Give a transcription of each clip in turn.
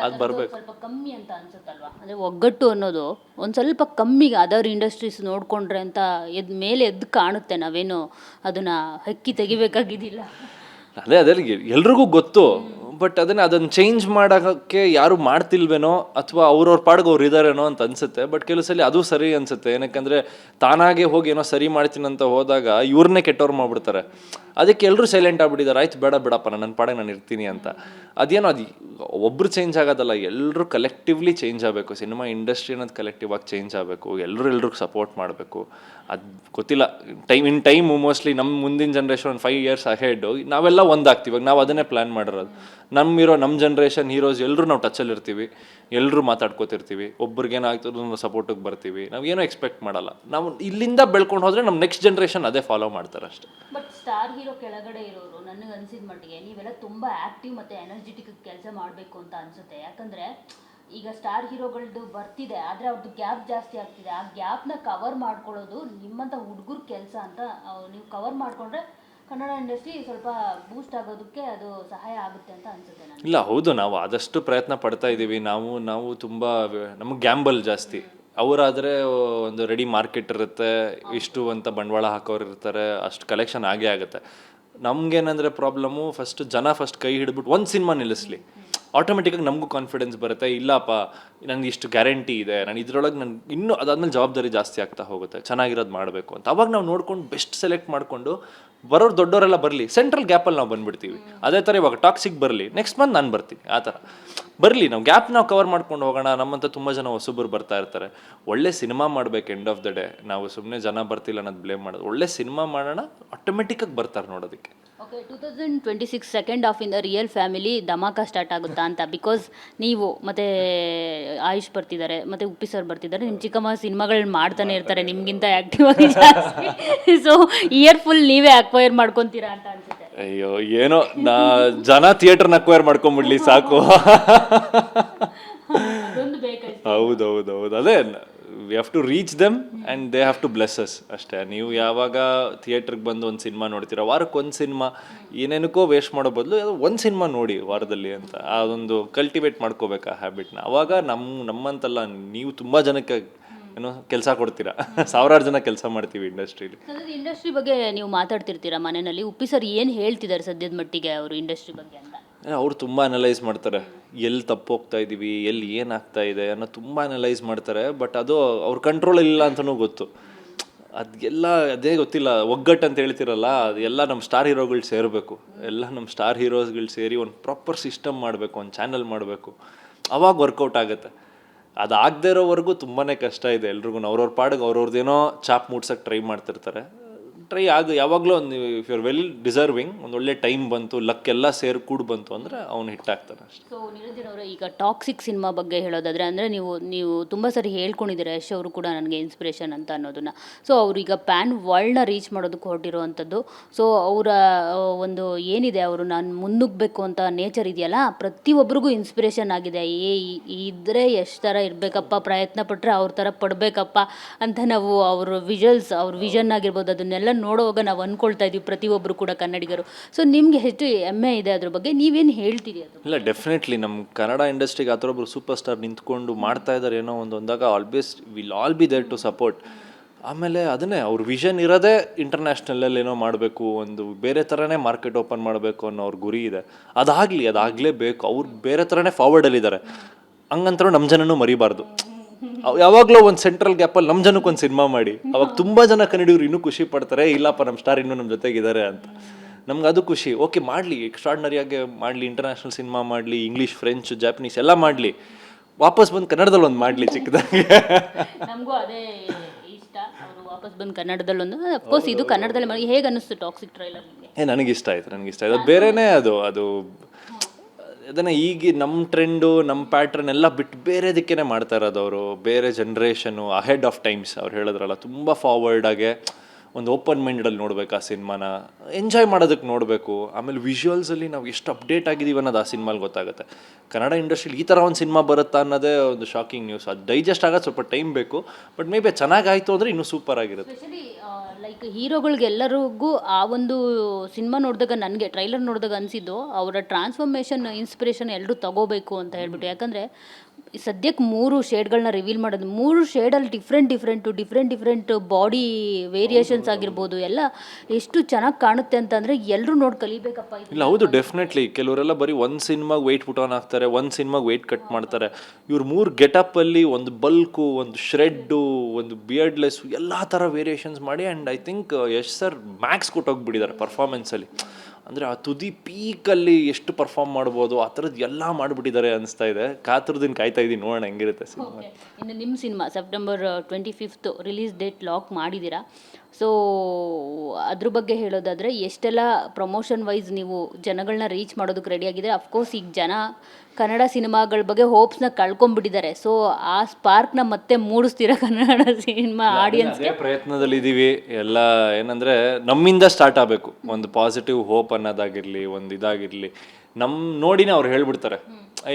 ಅದು ಬರಬೇಕು. ಸ್ವಲ್ಪ ಕಮ್ಮಿ ಅಂತ ಅನ್ಸುತ್ತಲ್ವಾ, ಅಂದರೆ ಒಗ್ಗಟ್ಟು ಅನ್ನೋದು ಒಂದು ಸ್ವಲ್ಪ ಕಮ್ಮಿಗೆ ಅದರ್ ಇಂಡಸ್ಟ್ರೀಸ್ ನೋಡಿಕೊಂಡ್ರೆ ಅಂತ ಮೇಲೆ ಎದ್ದು ಕಾಣುತ್ತೆ. ನಾವೇನು ಅದನ್ನು ಹಕ್ಕಿ ತೆಗಿಬೇಕಾಗಿದ್ದಿಲ್ಲ. ಅದೇ ಎಲ್ರಿಗೂ ಗೊತ್ತು, ಬಟ್ ಅದನ್ನು ಚೇಂಜ್ ಮಾಡೋಕ್ಕೆ ಯಾರು ಮಾಡ್ತಿಲ್ವೇನೋ ಅಥವಾ ಅವ್ರವ್ರ ಪಾಡ್ಗೆ ಅವ್ರು ಇದಾರೇನೋ ಅಂತ ಅನ್ಸುತ್ತೆ. ಬಟ್ ಕೆಲವು ಸಲ ಅದು ಸರಿ ಅನ್ಸುತ್ತೆ, ಏನಕ್ಕಂದ್ರೆ ತಾನಾಗೆ ಹೋಗಿ ಏನೋ ಸರಿ ಮಾಡ್ತೀನಿ ಅಂತ ಹೋದಾಗ ಇವ್ರನ್ನೇ ಕೆಟ್ಟವ್ರು ಮಾಡ್ಬಿಡ್ತಾರೆ. ಅದಕ್ಕೆ ಎಲ್ಲರೂ ಸೈಲೆಂಟ್ ಆಗ್ಬಿಟ್ಟಿದ್ದಾರೆ, ಆಯ್ತು ಬೇಡ ಬಿಡಪ್ಪ ನನ್ನ ಪಾಡಿಗೆ ನಾನು ಇರ್ತೀನಿ ಅಂತ. ಅದೇನೋ ಅದು ಒಬ್ರು ಚೇಂಜ್ ಆಗೋದಲ್ಲ, ಎಲ್ಲರೂ ಕಲೆಕ್ಟಿವ್ಲಿ ಚೇಂಜ್ ಆಗಬೇಕು. ಸಿನಿಮಾ ಇಂಡಸ್ಟ್ರಿ ಅನ್ನೋದು ಕಲೆಕ್ಟಿವ್ ಆಗಿ ಚೇಂಜ್ ಆಗಬೇಕು, ಎಲ್ರಿಗೂ ಸಪೋರ್ಟ್ ಮಾಡಬೇಕು. ಅದು ಗೊತ್ತಿಲ್ಲ, ಟೈಮು ಮೋಸ್ಟ್ಲಿ ನಮ್ಮ ಮುಂದಿನ ಜನ್ರೇಷನ್ 5 years ಅಹೆಡ್ ನಾವೆಲ್ಲ ಒಂದಾಗ್ತೀವಿ. ಇವಾಗ ನಾವು ಅದನ್ನೇ ಪ್ಲ್ಯಾನ್ ಮಾಡಿರೋದು. ನಮ್ಮ ಜನ್ರೇಷನ್ ಹೀರೋಸ್ ಎಲ್ಲರೂ ನಾವು ಟಚಲ್ಲಿ ಇರ್ತೀವಿ, ಎಲ್ಲರೂ ಮಾತಾಡ್ಕೋತಿರ್ತೀವಿ, ಒಬ್ರಿಗೇನಾಗ್ತದೆ ಸಪೋರ್ಟಿಗೆ ಬರ್ತೀವಿ. ನಾವು ಏನೋ ಎಕ್ಸ್ಪೆಕ್ಟ್ ಮಾಡಲ್ಲ. ನಾವು ಇಲ್ಲಿಂದ ಬೆಳ್ಕೊಂಡು ಹೋದರೆ ನಮ್ಮ ನೆಕ್ಸ್ಟ್ ಜನ್ರೇಷನ್ ಅದೇ ಫಾಲೋ ಮಾಡ್ತಾರೆ ಅಷ್ಟೇ. ಬಟ್ ಸ್ಟಾರ್ ಹೀರೋ ಕೆಳಗಡೆ ಇರೋರು ನನಗೆ ಅನ್ಸಿದ ಮಟ್ಟಿಗೆ ನೀವೆಲ್ಲ ತುಂಬ ಆ್ಯಕ್ಟಿವ್ ಮತ್ತು ಎನರ್ಜೆಟಿಕ್ ಕೆಲಸ ಮಾಡಬೇಕು ಅಂತ ಅನಿಸುತ್ತೆ. ಯಾಕಂದರೆ ಈಗ ಸ್ಟಾರ್ ಹೀರೋಗಳದ್ದು ಬರ್ತಿದೆ, ಆದರೆ ಅವ್ರದ್ದು ಗ್ಯಾಪ್ ಜಾಸ್ತಿ ಆಗ್ತಿದೆ. ಆ ಗ್ಯಾಪ್ನ ಕವರ್ ಮಾಡ್ಕೊಳ್ಳೋದು ನಿಮ್ಮಂಥ ಹುಡುಗರ ಕೆಲಸ ಅಂತ ನೀವು ಕವರ್ ಮಾಡಿಕೊಂಡ್ರೆ ಕನ್ನಡ ಇಂಡಸ್ಟ್ರಿ ಸ್ವಲ್ಪ ಬೂಸ್ಟ್ ಆಗೋದಕ್ಕೆ ಅದು ಸಹಾಯ ಆಗುತ್ತೆ ಅಂತ ಅನ್ಸುತ್ತೆ ನನಗೆ. ಇಲ್ಲ, ಹೌದು, ನಾವು ಆದಷ್ಟು ಪ್ರಯತ್ನ ಪಡ್ತಾ ಇದ್ದೀವಿ. ನಾವು ತುಂಬ ನಮಗೆ ಗ್ಯಾಂಬಲ್ ಜಾಸ್ತಿ. ಅವರಾದರೆ ಒಂದು ರೆಡಿ ಮಾರ್ಕೆಟ್ ಇರುತ್ತೆ, ಇಷ್ಟು ಅಂತ ಬಂಡವಾಳ ಹಾಕೋರು ಇರ್ತಾರೆ, ಅಷ್ಟು ಕಲೆಕ್ಷನ್ ಆಗೇ ಆಗುತ್ತೆ. ನಮ್ಗೇನಂದರೆ ಪ್ರಾಬ್ಲಮ್ಮು, ಫಸ್ಟ್ ಕೈ ಹಿಡಿದ್ಬಿಟ್ಟು ಒಂದು ಸಿನಿಮಾ ನಿಲ್ಲಿಸ್ಲಿ, ಆಟೋಮೆಟಿಕಾಗಿ ನಮಗೂ ಕಾನ್ಫಿಡೆನ್ಸ್ ಬರುತ್ತೆ. ಇಲ್ಲಪ್ಪ ನನಗೆ ಇಷ್ಟು ಗ್ಯಾರಂಟಿ ಇದೆ, ನಾನು ಇದರೊಳಗೆ ಇನ್ನೂ ಅದಾದ್ಮೇಲೆ ಜವಾಬ್ದಾರಿ ಜಾಸ್ತಿ ಆಗ್ತಾ ಹೋಗುತ್ತೆ, ಚೆನ್ನಾಗಿರೋದು ಮಾಡಬೇಕು ಅಂತ. ಅವಾಗ ನಾವು ನೋಡ್ಕೊಂಡು ಬೆಸ್ಟ್ ಸೆಲೆಕ್ಟ್ ಮಾಡಿಕೊಂಡು ಬರೋರು ದೊಡ್ಡವರೆಲ್ಲ ಬರಲಿ, ಸೆಂಟ್ರಲ್ ಗ್ಯಾಪಲ್ಲಿ ನಾವು ಬಂದುಬಿಡ್ತೀವಿ. ಅದೇ ಥರ ಇವಾಗ ಟಾಕ್ಸಿಕ್ ಬರಲಿ, ನೆಕ್ಸ್ಟ್ ಮಂತ್ ನಾನು ಬರ್ತೀನಿ, ಆ ಥರ ಬರಲಿ. ನಾವು ಗ್ಯಾಪ್ ನಾವು ಕವರ್ ಮಾಡ್ಕೊಂಡು ಹೋಗೋಣ. ನಮ್ಮಂತ ತುಂಬ ಜನ ಹೊಸಬರು ಬರ್ತಾ ಇರ್ತಾರೆ. ಒಳ್ಳೆ ಸಿನಿಮಾ ಮಾಡಬೇಕು. ಎಂಡ್ ಆಫ್ ದ ಡೇ ನಾವು ಸುಮ್ಮನೆ ಜನ ಬರ್ತಿಲ್ಲ ಅನ್ನೋದು ಬ್ಲೇಮ್ ಮಾಡೋದು. ಒಳ್ಳೆ ಸಿನಿಮಾ ಮಾಡೋಣ, ಆಟೋಮೆಟಿಕ್ಕಾಗಿ ಬರ್ತಾರೆ ನೋಡೋದಕ್ಕೆ. Okay, 2026 second half in the real family dhamaka start ಆಗುತ್ತಾ ಅಂತ. ಬಿಕಾಸ್ ನೀವು ಮತ್ತು ಆಯುಷ್ ಬರ್ತಿದ್ದಾರೆ, ಮತ್ತು ಉಪ್ಪಿ ಸರ್ ಬರ್ತಿದ್ದಾರೆ, ನಿಮ್ಮ ಚಿಕ್ಕಮ್ಮ ಸಿನಿಮಾಗಳನ್ನ ಮಾಡ್ತಾನೆ ಇರ್ತಾರೆ ನಿಮಗಿಂತ ಆ್ಯಕ್ಟಿವ್ ಆಗಿ ಜಾಸ್ತಿ. ಸೊ ಇಯರ್ ಫುಲ್ ನೀವೇ ಅಕ್ವೈರ್ ಮಾಡ್ಕೊತೀರಾ ಅಂತ ಅನ್ಸುತ್ತೆ. ಅಯ್ಯೋ, ಏನೋ ಜನ ಥಿಯೇಟರ್ನ ಅಕ್ವೈರ್ ಮಾಡ್ಕೊಂಬಿಡ್ಲಿ ಸಾಕು. ಹೌದೌದು, ಅದೇ we have to reach them and they have to bless us ಅಷ್ಟೇ. ನೀವು ಯಾವಾಗ ಥಿಯೇಟ್ರಿಗೆ ಬಂದು ಒಂದು ಸಿನಿಮಾ ನೋಡ್ತೀರಾ, ವಾರಕ್ಕೆ ಒಂದು ಸಿನಿಮಾ, ಏನೇನಕ್ಕೋ ವೇಸ್ಟ್ ಮಾಡೋ ಬದಲು ಒಂದು ಸಿನಿಮಾ ನೋಡಿ ವಾರದಲ್ಲಿ ಅಂತ ಅದೊಂದು ಕಲ್ಟಿವೇಟ್ ಮಾಡ್ಕೋಬೇಕು ಆ ಹ್ಯಾಬಿಟ್ನ. ಆವಾಗ ನಮ್ಮಂತಲ್ಲ, ನೀವು ತುಂಬ ಜನಕ್ಕೆ ಏನೋ ಕೆಲಸ ಕೊಡ್ತೀರಾ, ಸಾವಿರಾರು ಜನ ಕೆಲಸ ಮಾಡ್ತೀವಿ ಇಂಡಸ್ಟ್ರೀಲಿ. ಇಂಡಸ್ಟ್ರಿ ಬಗ್ಗೆ ನೀವು ಮಾತಾಡ್ತಿರ್ತೀರಾ ಮನೆಯಲ್ಲಿ. ಉಪ್ಪಿ ಸರ್ ಏನು ಹೇಳ್ತಿದ್ದಾರೆ ಸದ್ಯದ ಮಟ್ಟಿಗೆ ಅವರು ಇಂಡಸ್ಟ್ರಿ ಬಗ್ಗೆ ಅಂತ? ಅವ್ರು ತುಂಬ ಅನಲೈಸ್ ಮಾಡ್ತಾರೆ, ಎಲ್ಲಿ ತಪ್ಪು ಹೋಗ್ತಾ ಇದ್ದೀವಿ, ಎಲ್ಲಿ ಏನಾಗ್ತಾ ಇದೆ ಅನ್ನೋ ತುಂಬ ಅನಲೈಸ್ ಮಾಡ್ತಾರೆ. ಬಟ್ ಅದು ಅವ್ರ ಕಂಟ್ರೋಲ್ ಇಲ್ಲ ಅಂತಲೂ ಗೊತ್ತು. ಅದೆಲ್ಲ ಅದೇ ಗೊತ್ತಿಲ್ಲ, ಒಗ್ಗಟ್ಟು ಅಂತ ಹೇಳ್ತಿರಲ್ಲ, ಅದೆಲ್ಲ ನಮ್ಮ ಸ್ಟಾರ್ ಹೀರೋಗಳು ಸೇರಬೇಕು. ಎಲ್ಲ ನಮ್ಮ ಸ್ಟಾರ್ ಹೀರೋಸ್ಗಳು ಸೇರಿ ಒಂದು ಪ್ರಾಪರ್ ಸಿಸ್ಟಮ್ ಮಾಡಬೇಕು, ಒಂದು ಚಾನಲ್ ಮಾಡಬೇಕು. ಆವಾಗ ವರ್ಕೌಟ್ ಆಗುತ್ತೆ. ಅದಾಗದೇ ಇರೋವರೆಗೂ ತುಂಬಾ ಕಷ್ಟ ಇದೆ ಎಲ್ರಿಗೂ. ಅವ್ರವ್ರ ಪಾಡಿಗೆ ಅವ್ರವ್ರದ್ದೇನೋ ಚಾಪ್ ಮೂಡ್ಸೋಕ್ಕೆ ಟ್ರೈ ಮಾಡ್ತಿರ್ತಾರೆ. ಯಾವಾಗಲೂ ಒಂದು if you are well deserving, ಒಂದು ಒಳ್ಳೆ ಟೈಮ್ ಬಂತು, ಲಕ್ ಎಲ್ಲ ಸೇರಿ ಬಂತು ಅಂದರೆ ಅವ್ನು ಹಿಟ್ ಆಗ್ತಾನೆ ಅಷ್ಟೇ. ಸೊ ನಿರಂಜನ್ ಅವರೇ, ಈಗ ಟಾಕ್ಸಿಕ್ ಸಿನಿಮಾ ಬಗ್ಗೆ ಹೇಳೋದಾದರೆ, ಅಂದರೆ ನೀವು ತುಂಬ ಸರಿ ಹೇಳ್ಕೊಂಡಿದ್ದೀರಾ, ಯಶ್ ಅವರು ಕೂಡ ನನಗೆ ಇನ್ಸ್ಪಿರೇಷನ್ ಅಂತ ಅನ್ನೋದನ್ನು. ಸೊ ಅವ್ರೀಗ ಪ್ಯಾನ್ ವರ್ಲ್ಡ್ನ ರೀಚ್ ಮಾಡೋದಕ್ಕೆ ಹೊರಟಿರುವಂಥದ್ದು. ಸೊ ಅವರ ಒಂದು ಏನಿದೆ, ಅವರು ನಾನು ಮುನ್ನುಗ್ಗಬೇಕು ಅಂತ ನೇಚರ್ ಇದೆಯಲ್ಲ, ಪ್ರತಿಯೊಬ್ಬರಿಗೂ ಇನ್ಸ್ಪಿರೇಷನ್ ಆಗಿದೆ. ಇದ್ದರೆ ಎಷ್ಟು ಥರ ಇರಬೇಕಪ್ಪ, ಪ್ರಯತ್ನ ಪಟ್ಟರೆ ಅವ್ರ ಥರ ಪಡಬೇಕಪ್ಪ ಅಂತ ನಾವು ಅವ್ರ ವಿಜುವಲ್ಸ್, ಅವ್ರ ವಿಷನ್ ಆಗಿರ್ಬೋದು, ಅದನ್ನೆಲ್ಲ ನೋಡುವಾಗ ನಾವು ಅಂದ್ಕೊಳ್ತಾ ಇದ್ದೀವಿ ಪ್ರತಿಯೊಬ್ಬರು ಕೂಡ ಕನ್ನಡಿಗರು. ಸೊ ನಿಮಗೆ ಎಷ್ಟು ಹೆಮ್ಮೆ ಇದೆ ಅದ್ರ ಬಗ್ಗೆ, ನೀವೇನು ಹೇಳ್ತೀರಿ ಅದು? ಇಲ್ಲ, ಡೆಫಿನೆಟ್ಲಿ ನಮ್ಮ ಕನ್ನಡ ಇಂಡಸ್ಟ್ರಿಗೆ ಆ ಥರ ಒಬ್ಬರು ಸೂಪರ್ ಸ್ಟಾರ್ ನಿಂತ್ಕೊಂಡು ಮಾಡ್ತಾ ಇದ್ದಾರೆ ಏನೋ ಒಂದಾಗ always will all be there to support. ಆಮೇಲೆ ಅದನ್ನೇ ಅವ್ರ ವಿಷನ್ ಇರೋದೇ ಇಂಟರ್ನ್ಯಾಷನಲಲ್ಲಿ ಏನೋ ಮಾಡಬೇಕು, ಒಂದು ಬೇರೆ ಥರನೇ ಮಾರ್ಕೆಟ್ ಓಪನ್ ಮಾಡಬೇಕು ಅನ್ನೋ ಅವ್ರ ಗುರಿ ಇದೆ. ಅದಾಗಲೇಬೇಕು. ಅವ್ರು ಬೇರೆ ಥರನೇ ಫಾರ್ವರ್ಡಲ್ಲಿದ್ದಾರೆ. ಹಂಗಂತರೂ ನಮ್ಮ ಜನನೂ ಮರಿಬಾರ್ದು. ಯಾವಾಗಲೂ ಒಂದು ಸೆಂಟ್ರಲ್ ಗ್ಯಾಪಲ್ಲಿ ನಮ್ಮ ಜನಕ್ಕೆ ಒಂದು ಸಿನಿಮಾ ಮಾಡಿ, ಅವಾಗ ತುಂಬ ಜನ ಕನ್ನಡಿಗರು ಇನ್ನೂ ಖುಷಿ ಪಡ್ತಾರೆ, ಇಲ್ಲಪ್ಪ ನಮ್ಮ ಸ್ಟಾರ್ ಇನ್ನೂ ನಮ್ಮ ಜೊತೆಗಿದ್ದಾರೆ ಅಂತ. ನಮ್ಗೆ ಅದು ಖುಷಿ. ಓಕೆ, ಮಾಡಲಿ, ಎಕ್ಸ್ಟ್ರಾರ್ಡಿನರಿಯಾಗಿ ಮಾಡಲಿ, ಇಂಟರ್ನ್ಯಾಷನಲ್ ಸಿನಿಮಾ ಮಾಡಲಿ, ಇಂಗ್ಲೀಷ್, ಫ್ರೆಂಚ್, ಜಾಪನೀಸ್ ಎಲ್ಲ ಮಾಡಲಿ, ವಾಪಸ್ ಬಂದು ಕನ್ನಡದಲ್ಲಿ ಒಂದು ಮಾಡಲಿ ಚಿಕ್ಕದಾಗಿ. ನಮಗೂ ಅದೇ ಇಷ್ಟ, ಅವರು ವಾಪಸ್ ಬಂದು ಕನ್ನಡದಲ್ಲೊಂದು. ಅಫ್ಕೋರ್ಸ್ ಇದು ಕನ್ನಡದಲ್ಲಿ ಮಾಡಿ. ಹೇಗೆ ಅನ್ನಿಸ್ತು ಟಾಕ್ಸಿಕ್ ಟ್ರೈಲರ್? ನನಗಿಷ್ಟ ಆಯ್ತು. ಅದು ಬೇರೆನೇ. ಅದು ಅದನ್ನು ಈಗ ನಮ್ಮ ಟ್ರೆಂಡು, ನಮ್ಮ ಪ್ಯಾಟ್ರನ್ ಎಲ್ಲ ಬಿಟ್ಟು ಬೇರೆದಕ್ಕೇ ಮಾಡ್ತಾ ಇರೋದು ಅವರು. ಬೇರೆ ಜನ್ರೇಷನು, ಅಹೆಡ್ ಆಫ್ ಟೈಮ್ಸ್ ಅವ್ರು ಹೇಳಿದ್ರಲ್ಲ, ತುಂಬ ಫಾರ್ವರ್ಡಾಗೆ ಒಂದು ಓಪನ್ ಮೈಂಡಲ್ಲಿ ನೋಡ್ಬೇಕು ಆ ಸಿನಿಮಾನ, ಎಂಜಾಯ್ ಮಾಡೋದಕ್ಕೆ ನೋಡಬೇಕು. ಆಮೇಲೆ ವಿಜುವಲ್ಸಲ್ಲಿ ನಾವು ಎಷ್ಟು ಅಪ್ಡೇಟ್ ಆಗಿದ್ದೀವಿ ಅನ್ನೋದು ಆ ಸಿನಿಮಾಲಿ ಗೊತ್ತಾಗುತ್ತೆ. ಕನ್ನಡ ಇಂಡಸ್ಟ್ರಿಲಿ ಈ ಥರ ಒಂದು ಸಿನಿಮಾ ಬರುತ್ತಾ ಅನ್ನೋದೇ ಒಂದು ಶಾಕಿಂಗ್ ನ್ಯೂಸ್. ಅದು ಡೈಜೆಸ್ಟ್ ಆಗೋದು ಸ್ವಲ್ಪ ಟೈಮ್ ಬೇಕು, ಬಟ್ ಮೇ ಬಿ ಚೆನ್ನಾಗಾಯಿತು ಅಂದರೆ ಇನ್ನೂ ಸೂಪರ್ ಆಗಿರುತ್ತೆ. ಸ್ಪೆಷಲಿ ಲೈಕ್ ಹೀರೋಗಳಿಗೆಲ್ಲರಿಗೂ ಆ ಒಂದು ಸಿನಿಮಾ ನೋಡಿದಾಗ ನನಗೆ ಟ್ರೈಲರ್ ನೋಡಿದಾಗ ಅನಿಸಿದ್ದು ಅವರ ಟ್ರಾನ್ಸ್ಫಾರ್ಮೇಷನ್ ಇನ್ಸ್ಪಿರೇಷನ್ ಎಲ್ಲರೂ ತಗೋಬೇಕು ಅಂತ ಹೇಳ್ಬಿಟ್ಟು. ಯಾಕಂದರೆ ಸದ್ಯಕ್ಕೆ 3 ಶೇಡ್ಗಳನ್ನ ರಿವೀಲ್ ಮಾಡೋದು, 3 ಶೇಡಲ್ಲಿ ಡಿಫ್ರೆಂಟ್ ಬಾಡಿ ವೇರಿಯೇಷನ್ಸ್ ಆಗಿರ್ಬೋದು, ಎಲ್ಲ ಎಷ್ಟು ಚೆನ್ನಾಗಿ ಕಾಣುತ್ತೆ ಅಂತಂದರೆ ಎಲ್ಲರೂ ನೋಡಿ ಕಲಿಬೇಕಪ್ಪ ಇದು. ಇಲ್ಲ ಹೌದು, ಡೆಫಿನೆಟ್ಲಿ. ಕೆಲವರೆಲ್ಲ ಬರೀ ಒಂದು ಸಿನಿಮಾಗೆ ವೆಯ್ಟ್ ಪುಟ್ ಆನ್ ಆಗ್ತಾರೆ, ಒಂದು ಸಿನಿಮಾಗೆ ವೆಯ್ಟ್ ಕಟ್ ಮಾಡ್ತಾರೆ. ಇವ್ರು 3 ಗೆಟಪ್ಪಲ್ಲಿ ಒಂದು ಬಲ್ಕು, ಒಂದು ಶ್ರೆಡ್ಡು, ಒಂದು ಬಿಯರ್ಡ್ಲೆಸ್ಸು, ಎಲ್ಲ ಥರ ವೇರಿಯೇಷನ್ಸ್ ಮಾಡಿ. And I think Yash sir max ಕೊಟ್ಟೋಗ್ಬಿಟ್ಟಿದ್ದಾರೆ ಪರ್ಫಾರ್ಮೆನ್ಸಲ್ಲಿ. ಅಂದರೆ ಆ ತುದಿ ಪೀಕಲ್ಲಿ ಎಷ್ಟು ಪರ್ಫಾರ್ಮ್ ಮಾಡ್ಬೋದು ಆ ಥರದ್ದು ಎಲ್ಲ ಮಾಡಿಬಿಟ್ಟಿದ್ದಾರೆ ಅನಿಸ್ತಾ ಇದೆ. ಕಾಯ್ತಾ ಇದ್ದೀನಿ, ನೋಡೋಣ ಹೆಂಗಿರುತ್ತೆ ಸಿನಿಮಾ. ಇನ್ನು ನಿಮ್ಮ cinema September 25th release date lock ಮಾಡಿದ್ದೀರಾ. ಸೊ ಅದ್ರ ಬಗ್ಗೆ ಹೇಳೋದಾದರೆ ಎಷ್ಟೆಲ್ಲ ಪ್ರಮೋಷನ್ ವೈಸ್ ನೀವು ಜನಗಳನ್ನ ರೀಚ್ ಮಾಡೋದಕ್ಕೆ ರೆಡಿ ಆಗಿದೆ. ಅಫ್ಕೋರ್ಸ್ ಈಗ ಜನ ಕನ್ನಡ ಸಿನಿಮಾಗಳ ಬಗ್ಗೆ ಹೋಪ್ಸ್ನ ಕಳ್ಕೊಂಡ್ಬಿಟ್ಟಿದ್ದಾರೆ. ಸೊ ಆ ಸ್ಪಾರ್ಕ್ನ ಮತ್ತೆ ಮೂಡಿಸ್ತೀರಾ ಕನ್ನಡ ಸಿನಿಮಾ ಆಡಿಯನ್ಸ್ಗೆ? ಅದೇ ಪ್ರಯತ್ನದಲ್ಲಿದ್ದೀವಿ. ಎಲ್ಲ ಏನಂದರೆ ನಮ್ಮಿಂದ ಸ್ಟಾರ್ಟ್ ಆಗಬೇಕು. ಒಂದು ಪಾಸಿಟಿವ್ ಹೋಪ್ ಅನ್ನೋದಾಗಿರಲಿ, ಒಂದು ಇದಾಗಿರಲಿ, ನಮ್ಮ ನೋಡಿನೇ ಅವ್ರು ಹೇಳ್ಬಿಡ್ತಾರೆ,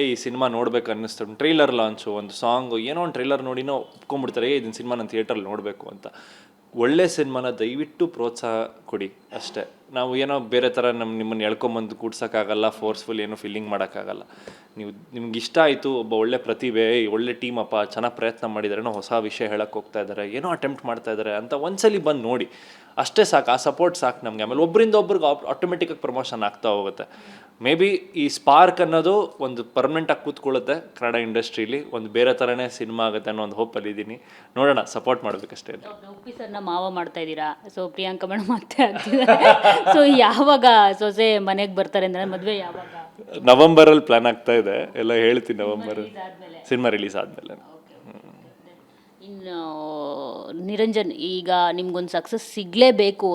ಈ ಸಿನಿಮಾ ನೋಡ್ಬೇಕು ಅನ್ನಿಸ್ತು. ಟ್ರೈಲರ್ ಲಾಂಚು, ಒಂದು ಸಾಂಗು, ಏನೋ ಒಂದು ಟ್ರೈಲರ್ ನೋಡಿನೋ ಒಪ್ಕೊಂಡ್ಬಿಡ್ತಾರೆ, ಇದನ್ನ ಸಿನಿಮಾ ನಾನು ಥಿಯೇಟ್ರಲ್ಲಿ ನೋಡಬೇಕು ಅಂತ. ಒಳ್ಳೆ ಸಿನಿಮಾನ ದಯವಿಟ್ಟು ಪ್ರೋತ್ಸಾಹ ಕೊಡಿ ಅಷ್ಟೇ. ನಾವು ಏನೋ ಬೇರೆ ಥರ ನಿಮ್ಮನ್ನು ಎಳ್ಕೊಂಬಂದು ಕೂಡ್ಸೋಕ್ಕಾಗಲ್ಲ, ಫೋರ್ಸ್ಫುಲ್ ಏನೋ ಫೀಲಿಂಗ್ ಮಾಡೋಕ್ಕಾಗಲ್ಲ. ನಿಮ್ಗೆ ಇಷ್ಟ ಆಯಿತು, ಒಬ್ಬ ಒಳ್ಳೆ ಪ್ರತಿಭೆ, ಒಳ್ಳೆ ಟೀಮ್ ಅಪ್ಪ, ಚೆನ್ನಾಗಿ ಪ್ರಯತ್ನ ಮಾಡಿದ್ದಾರೆ, ಏನೋ ಹೊಸ ವಿಷಯ ಹೇಳಕ್ಕೆ ಹೋಗ್ತಾ ಇದ್ದಾರೆ, ಏನೋ ಅಟೆಂಪ್ಟ್ ಮಾಡ್ತಾ ಇದ್ದಾರೆ ಅಂತ ಒಂದ್ಸಲಿ ಬಂದು ನೋಡಿ, ಅಷ್ಟೇ ಸಾಕು. ಆ ಸಪೋರ್ಟ್ ಸಾಕು ನಮಗೆ. ಆಮೇಲೆ ಒಬ್ಬರಿಂದ ಒಬ್ರಿಗೆ ಆಟೋಮೆಟಿಕಾಗಿ ಪ್ರಮೋಷನ್ ಆಗ್ತಾ ಹೋಗುತ್ತೆ. ಮೇ ಬಿ ಈ ಸ್ಪಾರ್ಕ್ ಅನ್ನೋದು ಒಂದು ಪರ್ಮನೆಂಟಾಗಿ ಕೂತ್ಕೊಳ್ಳುತ್ತೆ ಕನ್ನಡ ಇಂಡಸ್ಟ್ರೀಲಿ, ಒಂದು ಬೇರೆ ಥರನೇ ಸಿನಿಮಾ ಆಗುತ್ತೆ ಅನ್ನೋ ಒಂದು ಹೋಪಲ್ಲಿ ಇದ್ದೀನಿ. ನೋಡೋಣ, ಸಪೋರ್ಟ್ ಮಾಡಬೇಕಷ್ಟೇ. ಉಪ್ಪಿ ಸರ್ನ ಮಾವ ಮಾಡ್ತಾ ಇದ್ದೀರಾ, ಸೊ ಪ್ರಿಯಾಂಕಾ ಮೇಡಮ್ ಮತ್ತೆ ಆಗ್ತಿದ್ದಾರೆ. ಸೊ ಯಾವಾಗ ಸೊಸೆ ಮನೆಗೆ ಬರ್ತಾರೆ ಅಂದರೆ ಮದುವೆ ಯಾವಾಗ? ನವಂಬರಲ್ಲಿ ಪ್ಲಾನ್ ಆಗ್ತಾ ಇದೆ, ಎಲ್ಲ ಹೇಳ್ತೀನಿ. ನವಂಬರ್ ಸಿನಿಮಾ ರಿಲೀಸ್ ಆದಮೇಲೆ. ಇನ್ನು ನಿರಂಜನ್, ಈಗ ನಿಮ್ಗೊಂದು ಸಕ್ಸಸ್ ಸಿಗಲೇಬೇಕು.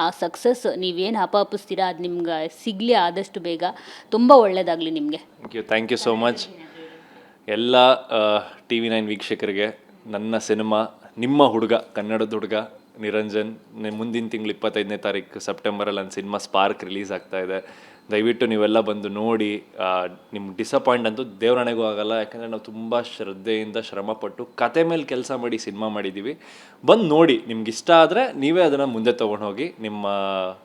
ಆ ಸಕ್ಸಸ್ ನೀವೇನು ಹಪಾಪಿಸ್ತೀರಾ ಅದು ನಿಮ್ಗೆ ಸಿಗಲಿ ಆದಷ್ಟು ಬೇಗ. ತುಂಬ ಒಳ್ಳೆಯದಾಗಲಿ ನಿಮಗೆ. Thank you so much. ಎಲ್ಲ TV9 ವೀಕ್ಷಕರಿಗೆ ನನ್ನ ಸಿನಿಮಾ ನಿಮ್ಮ ಹುಡುಗ, ಕನ್ನಡದ ಹುಡುಗ ನಿರಂಜನ್, ಮುಂದಿನ ತಿಂಗಳು 25ನೇ ತಾರೀಕು ಸೆಪ್ಟೆಂಬರಲ್ಲಿ ನನ್ನ ಸಿನಿಮಾ ಸ್ಪಾರ್ಕ್ ರಿಲೀಸ್ ಆಗ್ತಾ ಇದೆ. ದಯವಿಟ್ಟು ನೀವೆಲ್ಲ ಬಂದು ನೋಡಿ. ನಿಮ್ಗೆ ಡಿಸಪಾಯಿಂಟ್ ಅಂತೂ ದೇವರಣೆಗೂ ಆಗಲ್ಲ, ಯಾಕಂದರೆ ನಾವು ತುಂಬ ಶ್ರದ್ಧೆಯಿಂದ ಶ್ರಮಪಟ್ಟು ಕತೆ ಮೇಲೆ ಕೆಲಸ ಮಾಡಿ ಸಿನಿಮಾ ಮಾಡಿದ್ದೀವಿ. ಬಂದು ನೋಡಿ, ನಿಮ್ಗೆ ಇಷ್ಟ ಆದರೆ ನೀವೇ ಅದನ್ನು ಮುಂದೆ ತೊಗೊಂಡು ಹೋಗಿ. ನಿಮ್ಮ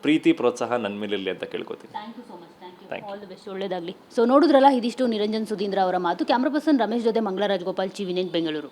ಪ್ರೀತಿ ಪ್ರೋತ್ಸಾಹ ನನ್ನ ಮೇಲಿರಲಿ ಅಂತ ಕೇಳ್ಕೊತೀನಿ. ಆಲ್ ದಿ ಬೆಸ್ಟ್, ಒಳ್ಳೆಯದಾಗಲಿ. ಸೊ ನೋಡಿದ್ರಲ್ಲ, ಇದಿಷ್ಟು ನಿರಂಜನ್ ಸುಧೀಂದ್ರ ಅವರ ಮಾತು. ಕ್ಯಾಮ್ರಾ ಪರ್ಸನ್ ರಮೇಶ್ ಜೊತೆ ಮಂಗಳರಾಜ್ ಗೋಪಾಲ್, TV9 ಬೆಂಗಳೂರು.